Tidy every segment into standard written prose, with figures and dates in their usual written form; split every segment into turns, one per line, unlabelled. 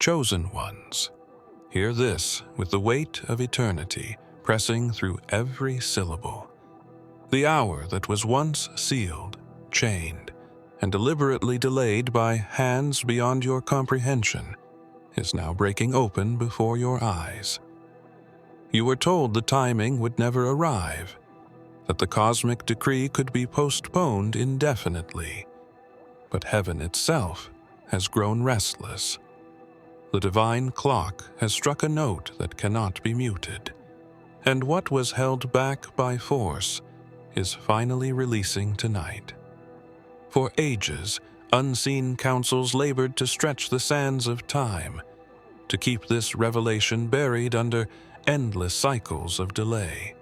chosen ones, hear this with the weight of eternity pressing through every syllable. The hour that was once sealed, chained, and deliberately delayed by hands beyond your comprehension is now breaking open before your eyes. You were told the timing would never arrive, that the cosmic decree could be postponed indefinitely. But heaven itself has grown restless. The divine clock has struck a note that cannot be muted, and what was held back by force is finally releasing tonight. For ages, unseen councils labored to stretch the sands of time, to keep this revelation buried under endless cycles of delay.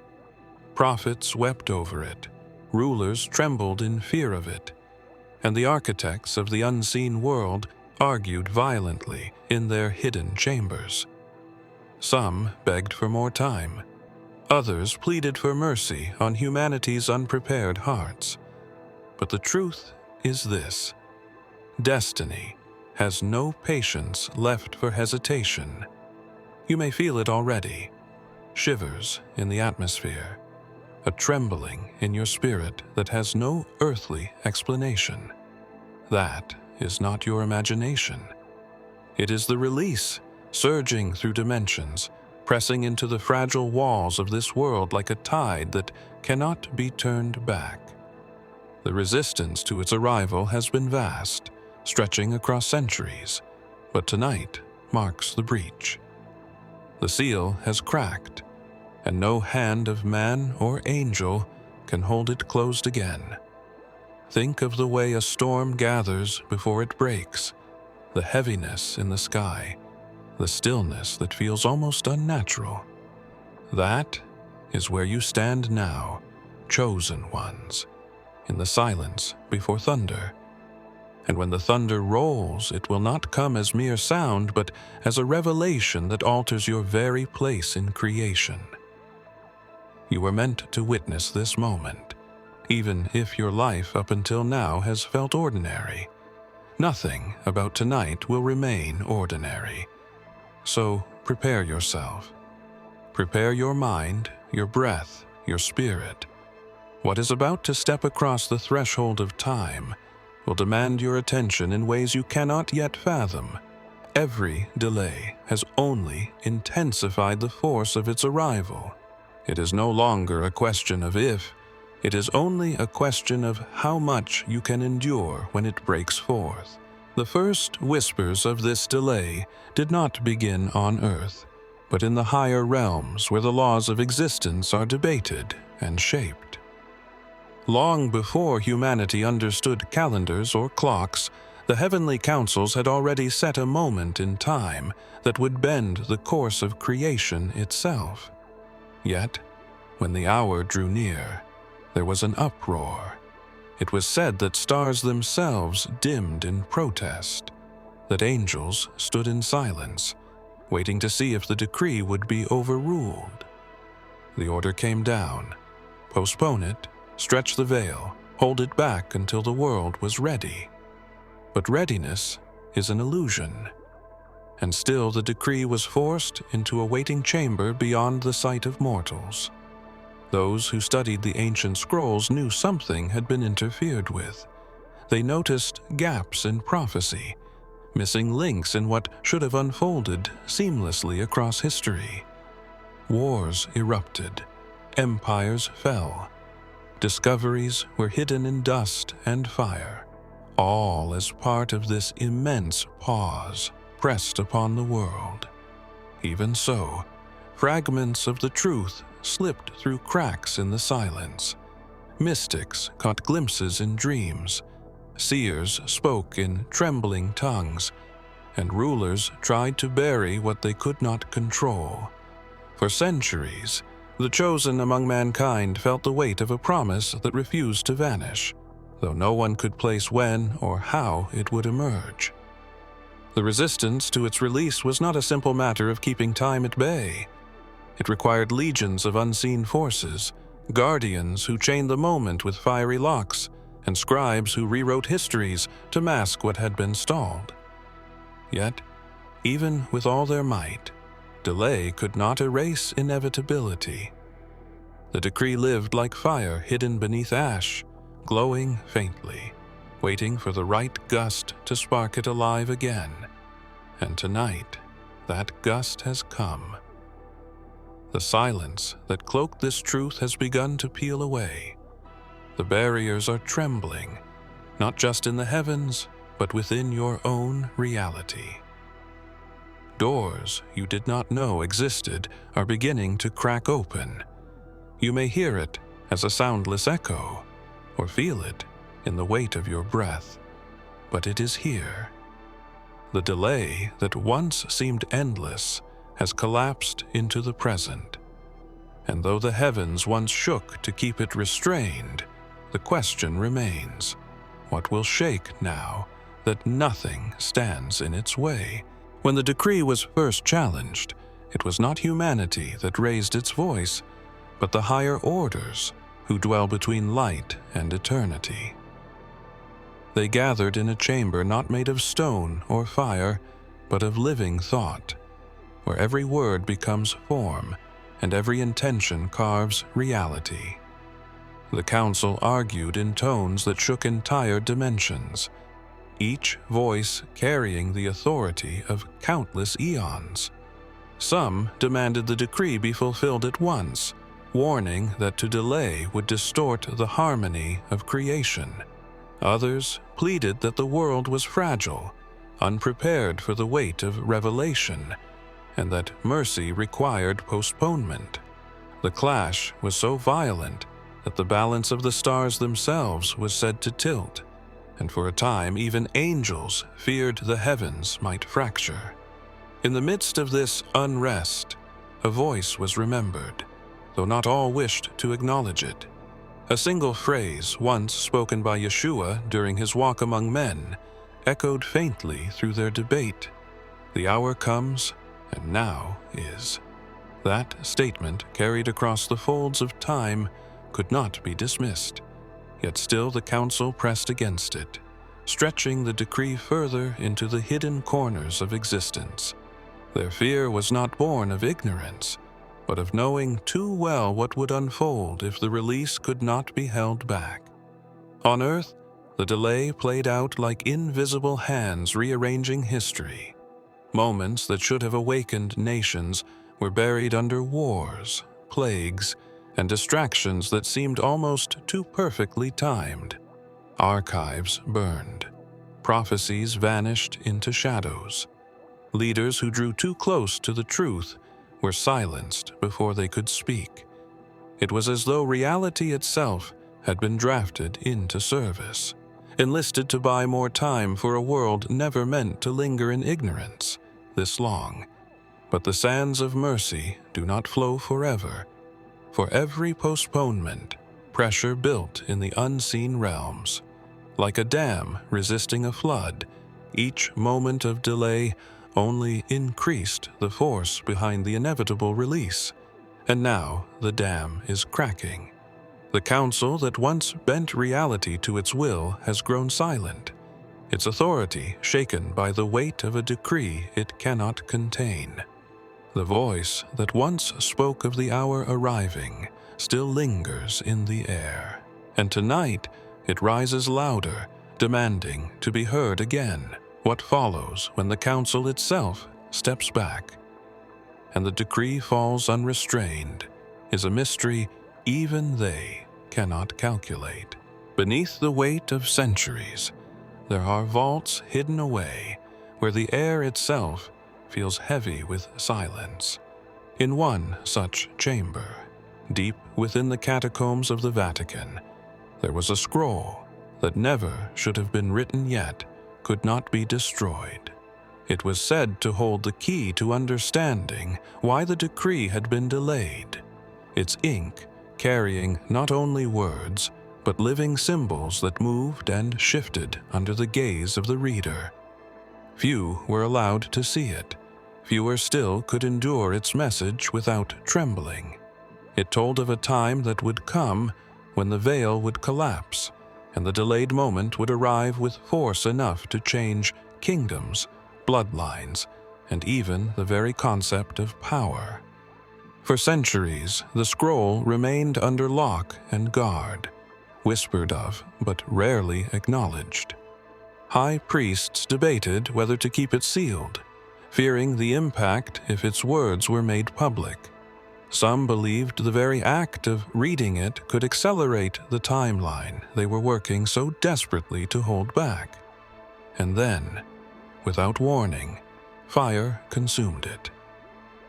Prophets wept over it, rulers trembled in fear of it, and the architects of the unseen world argued violently in their hidden chambers. Some begged for more time. Others pleaded for mercy on humanity's unprepared hearts. But the truth is this: destiny has no patience left for hesitation. You may feel it already. Shivers in the atmosphere, a trembling in your spirit that has no earthly explanation. That is not your imagination. It is the release, surging through dimensions, pressing into the fragile walls of this world like a tide that cannot be turned back. The resistance to its arrival has been vast, stretching across centuries, but tonight marks the breach. The seal has cracked, and no hand of man or angel can hold it closed again. Think of the way a storm gathers before it breaks, the heaviness in the sky, the stillness that feels almost unnatural. That is where you stand now, chosen ones, in the silence before thunder. And when the thunder rolls, it will not come as mere sound, but as a revelation that alters your very place in creation. You were meant to witness this moment, even if your life up until now has felt ordinary. Nothing about tonight will remain ordinary. So prepare yourself. Prepare your mind, your breath, your spirit. What is about to step across the threshold of time will demand your attention in ways you cannot yet fathom. Every delay has only intensified the force of its arrival. It is no longer a question of if, it is only a question of how much you can endure when it breaks forth. The first whispers of this delay did not begin on earth, but in the higher realms where the laws of existence are debated and shaped. Long before humanity understood calendars or clocks, the heavenly councils had already set a moment in time that would bend the course of creation itself. Yet, when the hour drew near, there was an uproar. It was said that stars themselves dimmed in protest, that angels stood in silence, waiting to see if the decree would be overruled. The order came down: postpone it, stretch the veil, hold it back until the world was ready. But readiness is an illusion, and still the decree was forced into a waiting chamber beyond the sight of mortals. Those who studied the ancient scrolls knew something had been interfered with. They noticed gaps in prophecy, missing links in what should have unfolded seamlessly across history. Wars erupted, empires fell, discoveries were hidden in dust and fire, all as part of this immense pause pressed upon the world. Even so, fragments of the truth slipped through cracks in the silence. Mystics caught glimpses in dreams, seers spoke in trembling tongues, and rulers tried to bury what they could not control. For centuries, the chosen among mankind felt the weight of a promise that refused to vanish, though no one could place when or how it would emerge. The resistance to its release was not a simple matter of keeping time at bay. It required legions of unseen forces, guardians who chained the moment with fiery locks, and scribes who rewrote histories to mask what had been stalled. Yet, Even with all their might, delay could not erase inevitability. The decree lived like fire hidden beneath ash, glowing faintly, waiting for the right gust to spark it alive again. And tonight, that gust has come. The silence that cloaked this truth has begun to peel away. The barriers are trembling, not just in the heavens, but within your own reality. Doors you did not know existed are beginning to crack open. You may hear it as a soundless echo, or feel it in the weight of your breath, but it is here. The delay that once seemed endless has collapsed into the present. And though the heavens once shook to keep it restrained, the question remains, what will shake now that nothing stands in its way? When the decree was first challenged, it was not humanity that raised its voice, but the higher orders who dwell between light and eternity. They gathered in a chamber not made of stone or fire, but of living thought, where every word becomes form and every intention carves reality. The council argued in tones that shook entire dimensions, each voice carrying the authority of countless eons. Some demanded the decree be fulfilled at once, warning that to delay would distort the harmony of creation. Others pleaded that the world was fragile, unprepared for the weight of revelation, and that mercy required postponement. The clash was so violent that the balance of the stars themselves was said to tilt, and for a time even angels feared the heavens might fracture. In the midst of this unrest, a voice was remembered, though not all wished to acknowledge it. A single phrase, once spoken by Yeshua during his walk among men, echoed faintly through their debate. The hour comes, and now is. That statement, carried across the folds of time, could not be dismissed. Yet still the council pressed against it, stretching the decree further into the hidden corners of existence. Their fear was not born of ignorance, but of knowing too well what would unfold if the release could not be held back. On Earth, the delay played out like invisible hands rearranging history. Moments that should have awakened nations were buried under wars, plagues, and distractions that seemed almost too perfectly timed. Archives burned. Prophecies vanished into shadows. Leaders who drew too close to the truth were silenced before they could speak. It was as though reality itself had been drafted into service, enlisted to buy more time for a world never meant to linger in ignorance this long. But the sands of mercy do not flow forever. For every postponement, pressure built in the unseen realms. Like a dam resisting a flood, each moment of delay only increased the force behind the inevitable release. And now the dam is cracking. The council that once bent reality to its will has grown silent, its authority shaken by the weight of a decree it cannot contain. The voice that once spoke of the hour arriving still lingers in the air, and tonight it rises louder, demanding to be heard again. What follows when the council itself steps back and the decree falls unrestrained is a mystery even they cannot calculate. Beneath the weight of centuries, there are vaults hidden away where the air itself feels heavy with silence. In one such chamber, deep within the catacombs of the Vatican, there was a scroll that never should have been written yet could not be destroyed. It was said to hold the key to understanding why the decree had been delayed, its ink carrying not only words, but living symbols that moved and shifted under the gaze of the reader. Few were allowed to see it. Fewer still could endure its message without trembling. It told of a time that would come when the veil would collapse, and the delayed moment would arrive with force enough to change kingdoms, bloodlines, and even the very concept of power. For centuries, the scroll remained under lock and guard, whispered of but rarely acknowledged. High priests debated whether to keep it sealed, fearing the impact if its words were made public. Some believed the very act of reading it could accelerate the timeline they were working so desperately to hold back. And then, without warning, fire consumed it.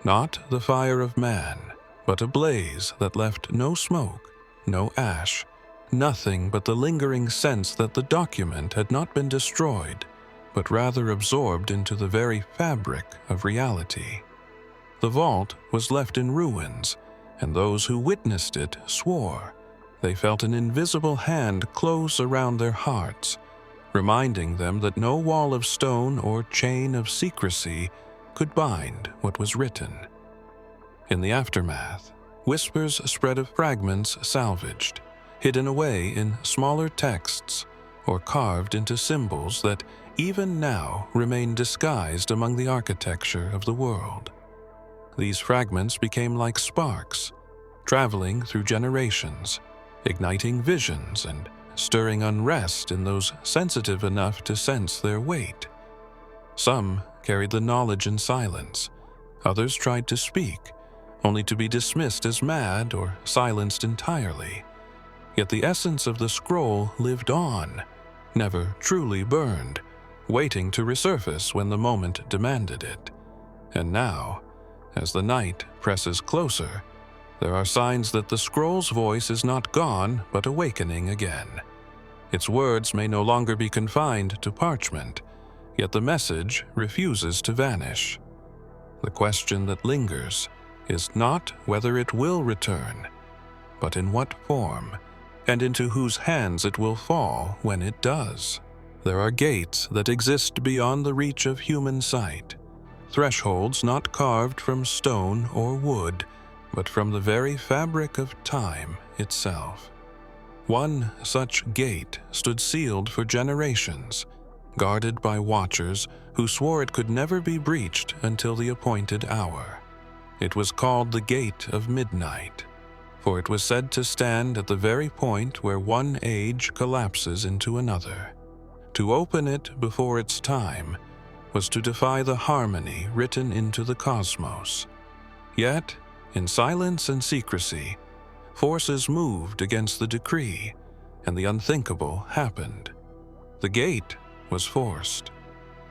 Not the fire of man, but a blaze that left no smoke, no ash, nothing but the lingering sense that the document had not been destroyed, but rather absorbed into the very fabric of reality. The vault was left in ruins, and those who witnessed it swore they felt an invisible hand close around their hearts, reminding them that no wall of stone or chain of secrecy could bind what was written. In the aftermath, whispers spread of fragments salvaged, hidden away in smaller texts, or carved into symbols that even now remain disguised among the architecture of the world. These fragments became like sparks, traveling through generations, igniting visions and stirring unrest in those sensitive enough to sense their weight. Some carried the knowledge in silence, others tried to speak, only to be dismissed as mad or silenced entirely. Yet the essence of the scroll lived on, never truly burned, waiting to resurface when the moment demanded it. And now, as the night presses closer, there are signs that the scroll's voice is not gone but awakening again. Its words may no longer be confined to parchment, yet the message refuses to vanish. The question that lingers is not whether it will return, but in what form, and into whose hands it will fall when it does. There are gates that exist beyond the reach of human sight, thresholds not carved from stone or wood, but from the very fabric of time itself. One such gate stood sealed for generations, guarded by watchers who swore it could never be breached until the appointed hour. It was called the Gate of Midnight, for it was said to stand at the very point where one age collapses into another. To open it before its time was to defy the harmony written into the cosmos. Yet, in silence and secrecy, forces moved against the decree, and the unthinkable happened. The gate was forced.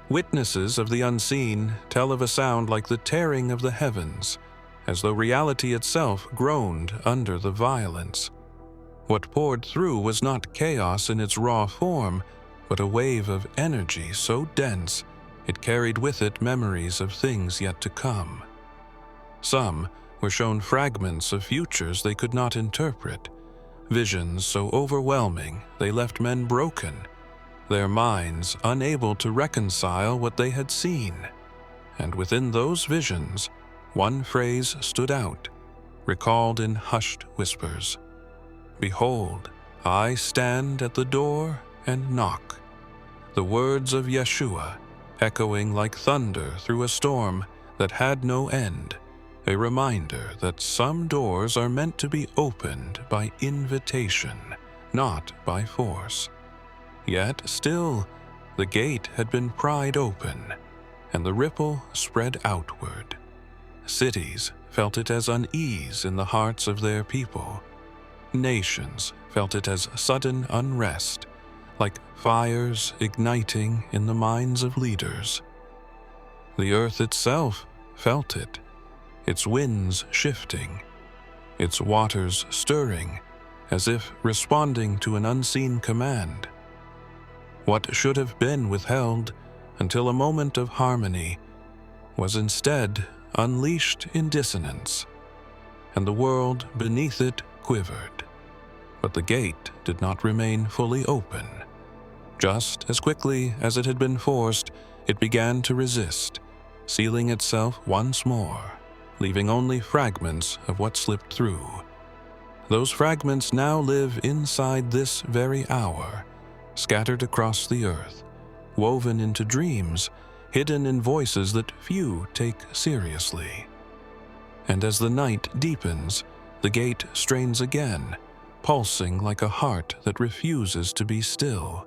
Witnesses of the unseen tell of a sound like the tearing of the heavens, as though reality itself groaned under the violence. What poured through was not chaos in its raw form, but a wave of energy so dense it carried with it memories of things yet to come. Some were shown fragments of futures they could not interpret, visions so overwhelming they left men broken, their minds unable to reconcile what they had seen. And within those visions, one phrase stood out, recalled in hushed whispers. "Behold, I stand at the door and knock." The words of Yeshua, echoing like thunder through a storm that had no end, a reminder that some doors are meant to be opened by invitation, not by force. Yet still, the gate had been pried open, and the ripple spread outward. Cities felt it as unease in the hearts of their people. Nations felt it as sudden unrest, like fires igniting in the minds of leaders. The earth itself felt it, its winds shifting, its waters stirring, as if responding to an unseen command. What should have been withheld until a moment of harmony was instead unleashed in dissonance, and the world beneath it quivered. But the gate did not remain fully open. Just as quickly as it had been forced, it began to resist, sealing itself once more, leaving only fragments of what slipped through. Those fragments now live inside this very hour, scattered across the earth, woven into dreams, hidden in voices that few take seriously. And as the night deepens, the gate strains again, pulsing like a heart that refuses to be still.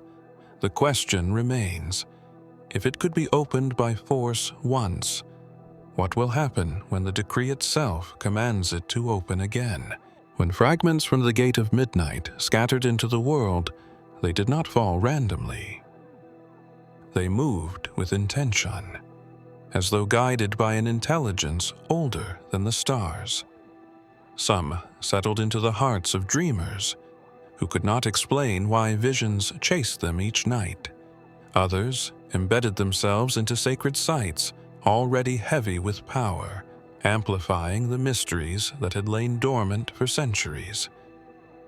The question remains, if it could be opened by force once, what will happen when the decree itself commands it to open again? When fragments from the Gate of Midnight scattered into the world, they did not fall randomly. They moved with intention, as though guided by an intelligence older than the stars. Some settled into the hearts of dreamers, who could not explain why visions chased them each night. Others embedded themselves into sacred sites, already heavy with power, amplifying the mysteries that had lain dormant for centuries.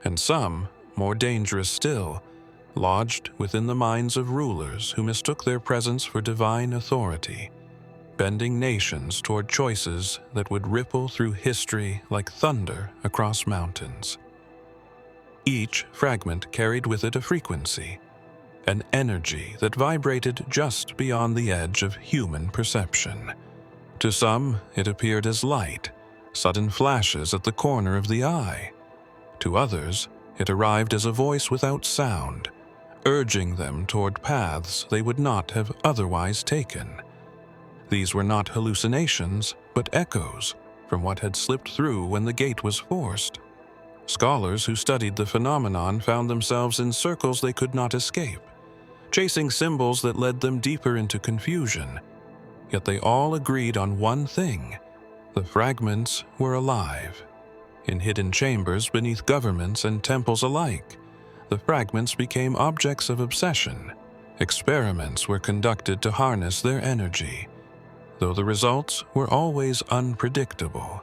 And some, more dangerous still, lodged within the minds of rulers who mistook their presence for divine authority, bending nations toward choices that would ripple through history like thunder across mountains. Each fragment carried with it a frequency, an energy that vibrated just beyond the edge of human perception. To some, it appeared as light, sudden flashes at the corner of the eye. To others, it arrived as a voice without sound, urging them toward paths they would not have otherwise taken. These were not hallucinations, but echoes from what had slipped through when the gate was forced. Scholars who studied the phenomenon found themselves in circles they could not escape, chasing symbols that led them deeper into confusion. Yet they all agreed on one thing: the fragments were alive. In hidden chambers beneath governments and temples alike, the fragments became objects of obsession. Experiments were conducted to harness their energy, though the results were always unpredictable.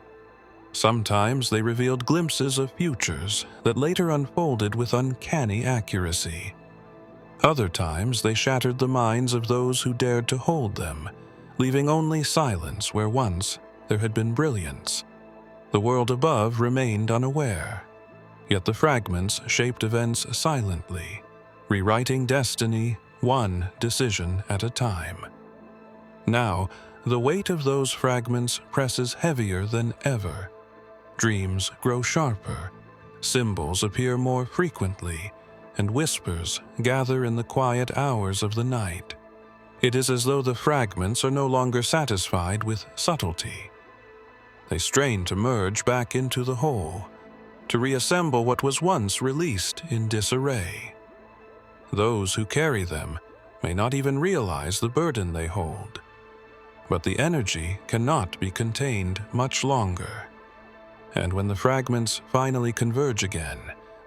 Sometimes they revealed glimpses of futures that later unfolded with uncanny accuracy. Other times they shattered the minds of those who dared to hold them, leaving only silence where once there had been brilliance. The world above remained unaware, yet the fragments shaped events silently, rewriting destiny one decision at a time. Now, the weight of those fragments presses heavier than ever. Dreams grow sharper, symbols appear more frequently, and whispers gather in the quiet hours of the night. It is as though the fragments are no longer satisfied with subtlety. They strain to merge back into the whole, to reassemble what was once released in disarray. Those who carry them may not even realize the burden they hold, but the energy cannot be contained much longer. And when the fragments finally converge again,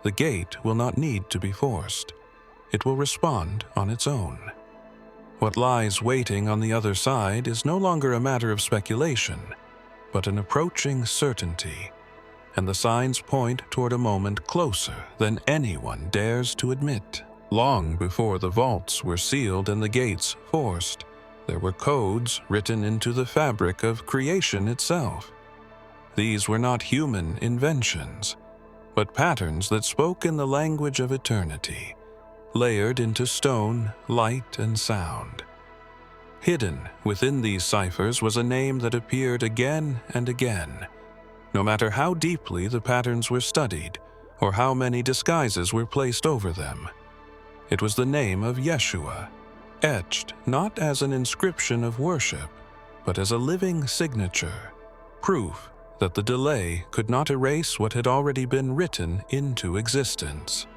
the gate will not need to be forced. It will respond on its own. What lies waiting on the other side is no longer a matter of speculation, but an approaching certainty, and the signs point toward a moment closer than anyone dares to admit. Long before the vaults were sealed and the gates forced, there were codes written into the fabric of creation itself. These were not human inventions, but patterns that spoke in the language of eternity, layered into stone, light, and sound. Hidden within these ciphers was a name that appeared again and again, no matter how deeply the patterns were studied or how many disguises were placed over them. It was the name of Yeshua, etched not as an inscription of worship, but as a living signature, proof that the delay could not erase what had already been written into existence.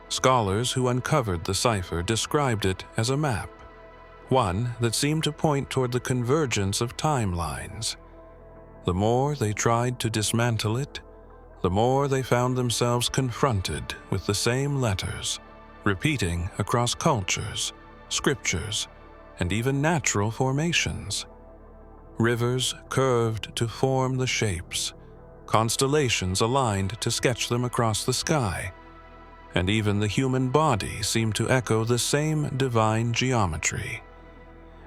Scholars who uncovered the cipher described it as a map, one that seemed to point toward the convergence of timelines. The more they tried to dismantle it, the more they found themselves confronted with the same letters, repeating across cultures, scriptures, and even natural formations. Rivers curved to form the shapes, constellations aligned to sketch them across the sky, and even the human body seemed to echo the same divine geometry.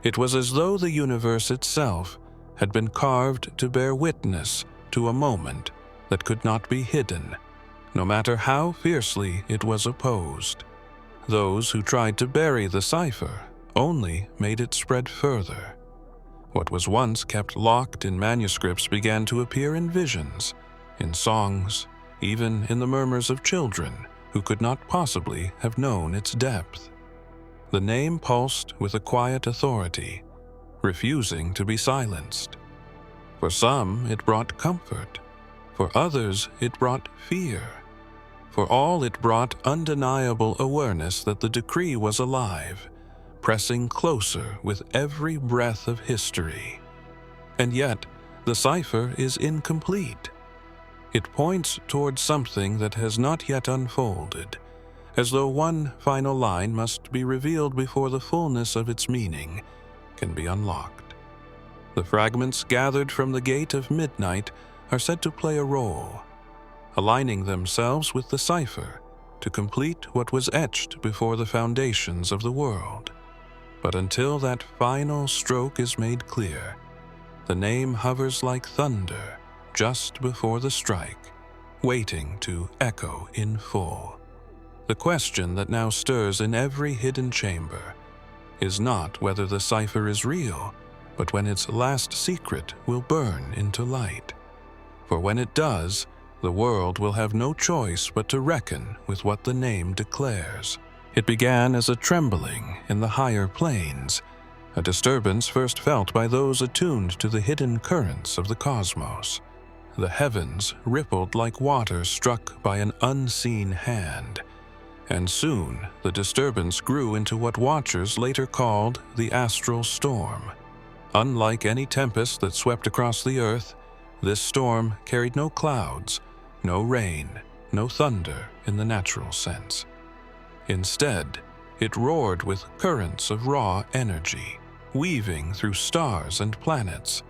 It was as though the universe itself had been carved to bear witness to a moment that could not be hidden, no matter how fiercely it was opposed. Those who tried to bury the cipher only made it spread further. What was once kept locked in manuscripts began to appear in visions, in songs, even in the murmurs of children who could not possibly have known its depth. The name pulsed with a quiet authority, refusing to be silenced. For some, it brought comfort. For others, it brought fear. For all, it brought undeniable awareness that the decree was alive, pressing closer with every breath of history. And yet, the cipher is incomplete. It points towards something that has not yet unfolded, as though one final line must be revealed before the fullness of its meaning can be unlocked. The fragments gathered from the gate of midnight are said to play a role, aligning themselves with the cipher to complete what was etched before the foundations of the world. But until that final stroke is made clear, the name hovers like thunder just before the strike, waiting to echo in full. The question that now stirs in every hidden chamber is not whether the cipher is real, but when its last secret will burn into light. For when it does, the world will have no choice but to reckon with what the name declares. It began as a trembling in the higher planes, a disturbance first felt by those attuned to the hidden currents of the cosmos. The heavens rippled like water struck by an unseen hand, and soon the disturbance grew into what watchers later called the Astral storm. Unlike any tempest that swept across the earth, this storm carried no clouds, no rain, no thunder in the natural sense. Instead, it roared with currents of raw energy, weaving through stars and planets,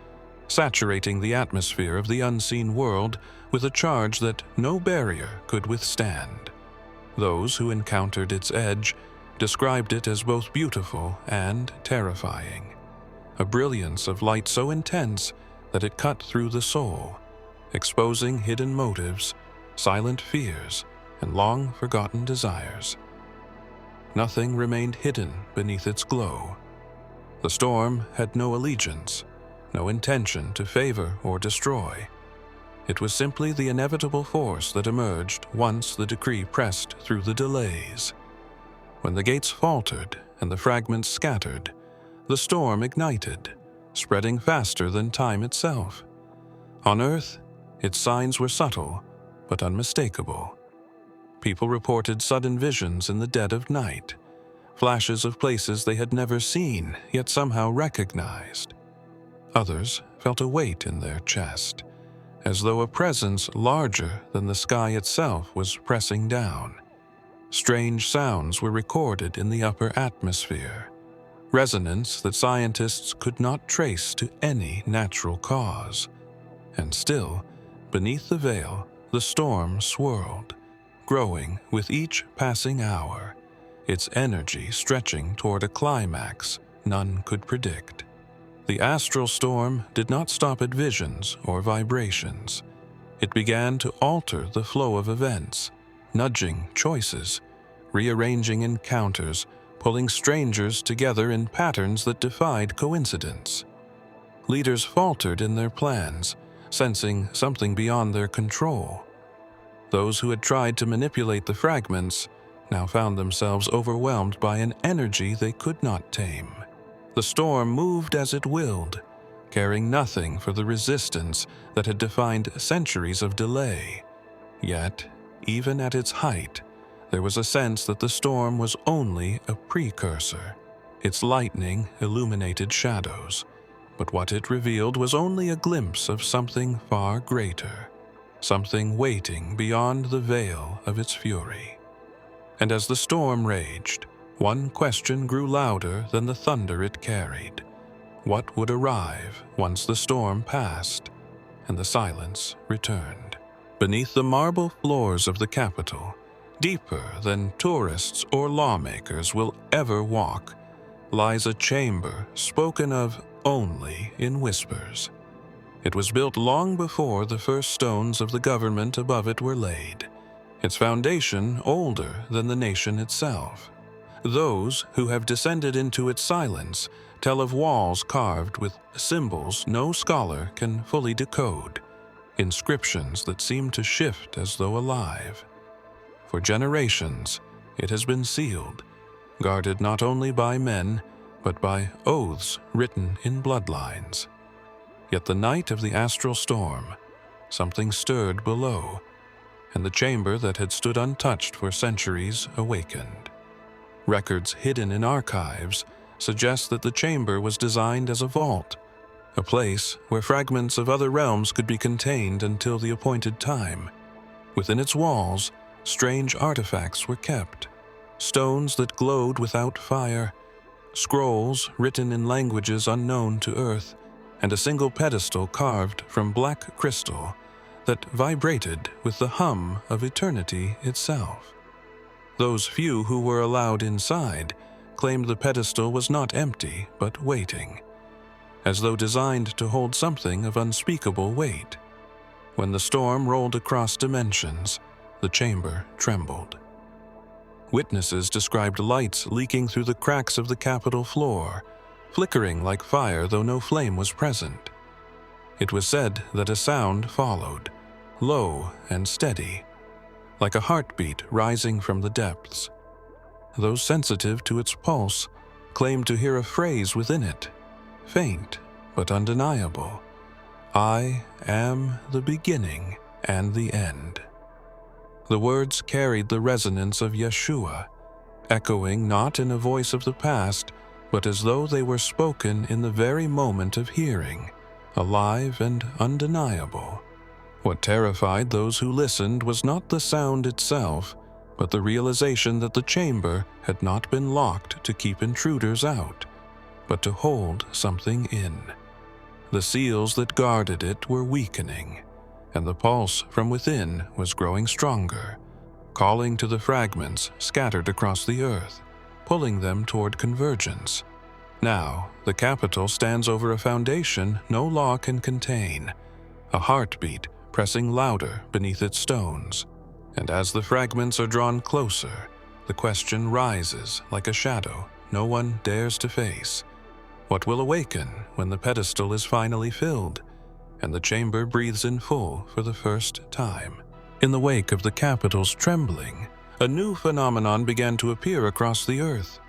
saturating the atmosphere of the unseen world with a charge that no barrier could withstand. Those who encountered its edge described it as both beautiful and terrifying, a brilliance of light so intense that it cut through the soul, exposing hidden motives, silent fears, and long-forgotten desires. Nothing remained hidden beneath its glow. The storm had no allegiance, no intention to favor or destroy. It was simply the inevitable force that emerged once the decree pressed through the delays. When the gates faltered and the fragments scattered, the storm ignited, spreading faster than time itself. On Earth, its signs were subtle but unmistakable. People reported sudden visions in the dead of night, flashes of places they had never seen yet somehow recognized. Others felt a weight in their chest, as though a presence larger than the sky itself was pressing down. Strange sounds were recorded in the upper atmosphere, resonance that scientists could not trace to any natural cause. And still, beneath the veil, the storm swirled, growing with each passing hour, its energy stretching toward a climax none could predict. The astral storm did not stop at visions or vibrations. It began to alter the flow of events, nudging choices, rearranging encounters, pulling strangers together in patterns that defied coincidence. Leaders faltered in their plans, sensing something beyond their control. Those who had tried to manipulate the fragments now found themselves overwhelmed by an energy they could not tame. The storm moved as it willed, caring nothing for the resistance that had defined centuries of delay. Yet, even at its height, there was a sense that the storm was only a precursor. Its lightning illuminated shadows, but what it revealed was only a glimpse of something far greater, something waiting beyond the veil of its fury. And as the storm raged, one question grew louder than the thunder it carried. What would arrive once the storm passed and the silence returned? Beneath the marble floors of the capital, deeper than tourists or lawmakers will ever walk, lies a chamber spoken of only in whispers. It was built long before the first stones of the government above it were laid, its foundation older than the nation itself. Those who have descended into its silence tell of walls carved with symbols no scholar can fully decode, inscriptions that seem to shift as though alive. For generations, it has been sealed, guarded not only by men, but by oaths written in bloodlines. Yet the night of the astral storm, something stirred below, and the chamber that had stood untouched for centuries awakened. Records hidden in archives suggest that the chamber was designed as a vault, a place where fragments of other realms could be contained until the appointed time. Within its walls, strange artifacts were kept, stones that glowed without fire, scrolls written in languages unknown to Earth, and a single pedestal carved from black crystal that vibrated with the hum of eternity itself. Those few who were allowed inside claimed the pedestal was not empty but waiting, as though designed to hold something of unspeakable weight. When the storm rolled across dimensions, the chamber trembled. Witnesses described lights leaking through the cracks of the capitol floor, flickering like fire though no flame was present. It was said that a sound followed, low and steady, like a heartbeat rising from the depths. Those sensitive to its pulse claimed to hear a phrase within it, faint but undeniable: "I am the beginning and the end." The words carried the resonance of Yeshua, echoing not in a voice of the past, but as though they were spoken in the very moment of hearing, alive and undeniable. What terrified those who listened was not the sound itself, but the realization that the chamber had not been locked to keep intruders out, but to hold something in. The seals that guarded it were weakening, and the pulse from within was growing stronger, calling to the fragments scattered across the earth, pulling them toward convergence. Now, the capital stands over a foundation no law can contain, a heartbeat pressing louder beneath its stones. And as the fragments are drawn closer, the question rises like a shadow no one dares to face. What will awaken when the pedestal is finally filled, and the chamber breathes in full for the first time? In the wake of the capital's trembling, a new phenomenon began to appear across the earth.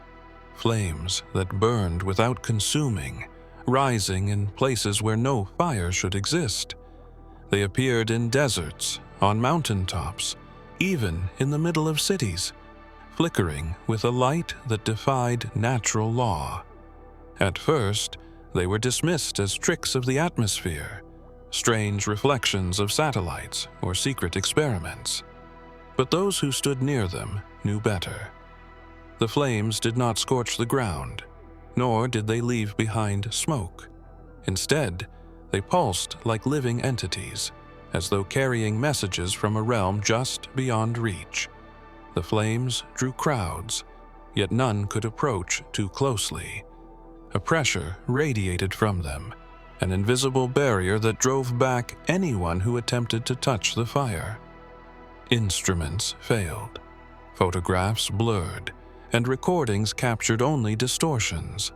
Flames that burned without consuming, rising in places where no fire should exist. They appeared in deserts, on mountaintops, even in the middle of cities, flickering with a light that defied natural law. At first, they were dismissed as tricks of the atmosphere, strange reflections of satellites or secret experiments. But those who stood near them knew better. The flames did not scorch the ground, nor did they leave behind smoke. Instead, they pulsed like living entities, as though carrying messages from a realm just beyond reach. The flames drew crowds, yet none could approach too closely. A pressure radiated from them, an invisible barrier that drove back anyone who attempted to touch the fire. Instruments failed, photographs blurred, and recordings captured only distortions.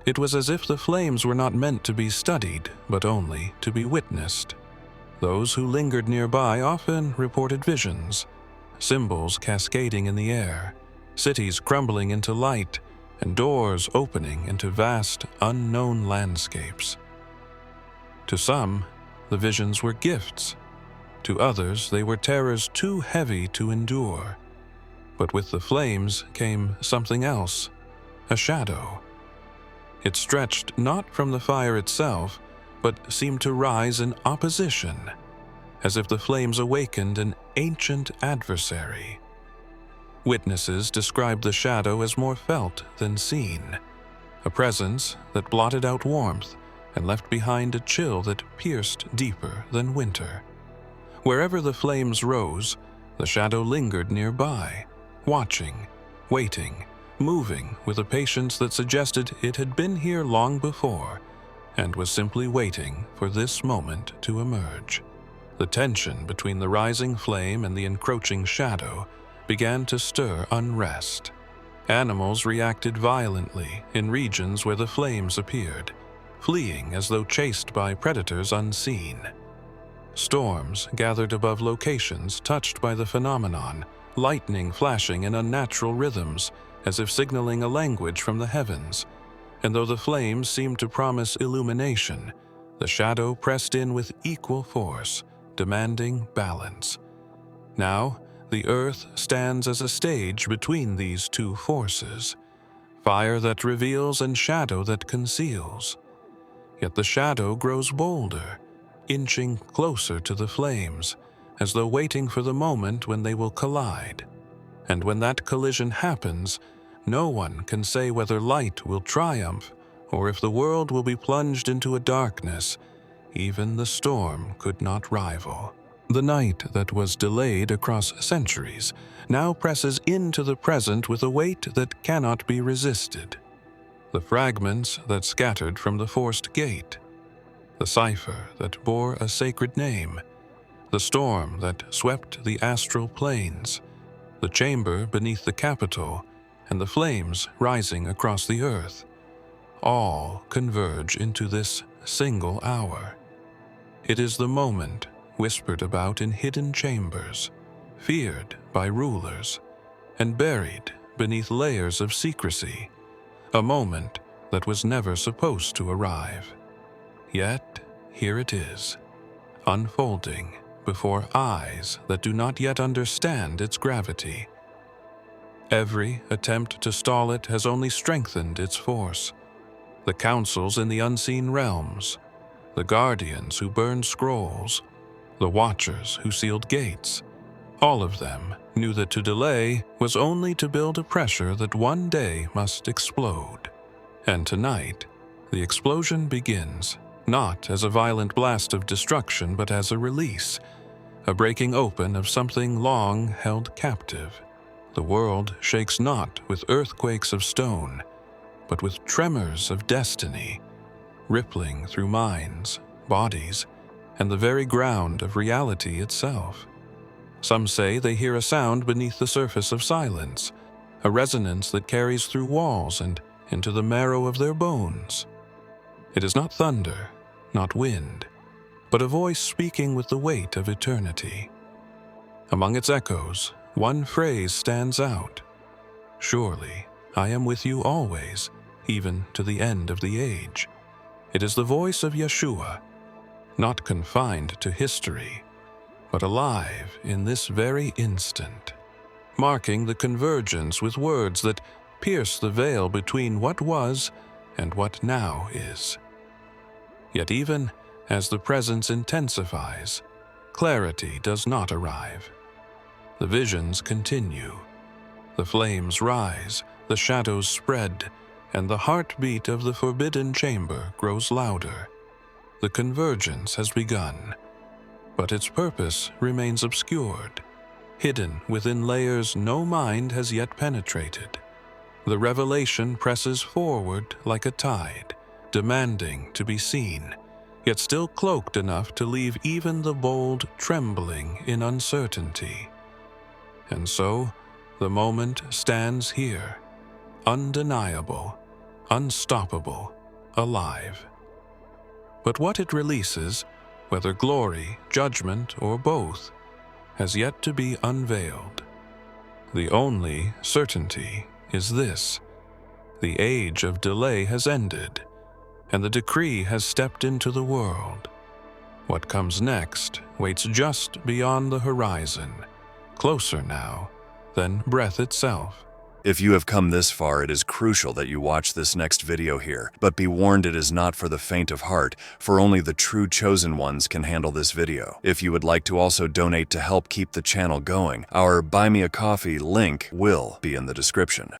It was as if the flames were not meant to be studied, but only to be witnessed. Those who lingered nearby often reported visions, symbols cascading in the air, cities crumbling into light, and doors opening into vast, unknown landscapes. To some, the visions were gifts. To others, they were terrors too heavy to endure. But with the flames came something else, a shadow. It stretched not from the fire itself, but seemed to rise in opposition, as if the flames awakened an ancient adversary. Witnesses described the shadow as more felt than seen, a presence that blotted out warmth and left behind a chill that pierced deeper than winter. Wherever the flames rose, the shadow lingered nearby, watching, waiting, moving with a patience that suggested it had been here long before and was simply waiting for this moment to emerge. The tension between the rising flame and the encroaching shadow began to stir unrest. Animals reacted violently in regions where the flames appeared, fleeing as though chased by predators unseen. Storms gathered above locations touched by the phenomenon, lightning flashing in unnatural rhythms, as if signaling a language from the heavens. And though the flames seemed to promise illumination, the shadow pressed in with equal force, demanding balance. Now, the earth stands as a stage between these two forces, fire that reveals and shadow that conceals. Yet the shadow grows bolder, inching closer to the flames, as though waiting for the moment when they will collide. And when that collision happens, no one can say whether light will triumph or if the world will be plunged into a darkness even the storm could not rival. The night that was delayed across centuries now presses into the present with a weight that cannot be resisted. The fragments that scattered from the forced gate, the cipher that bore a sacred name, the storm that swept the astral plains, the chamber beneath the Capitol, and the flames rising across the earth, all converge into this single hour. It is the moment whispered about in hidden chambers, feared by rulers, and buried beneath layers of secrecy, a moment that was never supposed to arrive. Yet here it is, unfolding before eyes that do not yet understand its gravity. Every attempt to stall it has only strengthened its force. The councils in the unseen realms, the guardians who burned scrolls, the watchers who sealed gates, all of them knew that to delay was only to build a pressure that one day must explode. And tonight, the explosion begins, not as a violent blast of destruction, but as a release, a breaking open of something long held captive. The world shakes not with earthquakes of stone, but with tremors of destiny, rippling through minds, bodies, and the very ground of reality itself. Some say they hear a sound beneath the surface of silence, a resonance that carries through walls and into the marrow of their bones. It is not thunder, not wind, but a voice speaking with the weight of eternity. Among its echoes, one phrase stands out: "Surely I am with you always, even to the end of the age." It is the voice of Yeshua, not confined to history, but alive in this very instant, marking the convergence with words that pierce the veil between what was and what now is. Yet even as the presence intensifies, clarity does not arrive. The visions continue. The flames rise, the shadows spread, and the heartbeat of the forbidden chamber grows louder. The convergence has begun, but its purpose remains obscured, hidden within layers no mind has yet penetrated. The revelation presses forward like a tide, demanding to be seen, yet still cloaked enough to leave even the bold trembling in uncertainty. And so, the moment stands here, undeniable, unstoppable, alive. But what it releases, whether glory, judgment, or both, has yet to be unveiled. The only certainty is this: the age of delay has ended, and the decree has stepped into the world. What comes next waits just beyond the horizon, closer now than breath itself.
If you have come this far, it is crucial that you watch this next video here. But be warned, it is not for the faint of heart, for only the true chosen ones can handle this video. If you would like to also donate to help keep the channel going, our Buy Me a Coffee link will be in the description.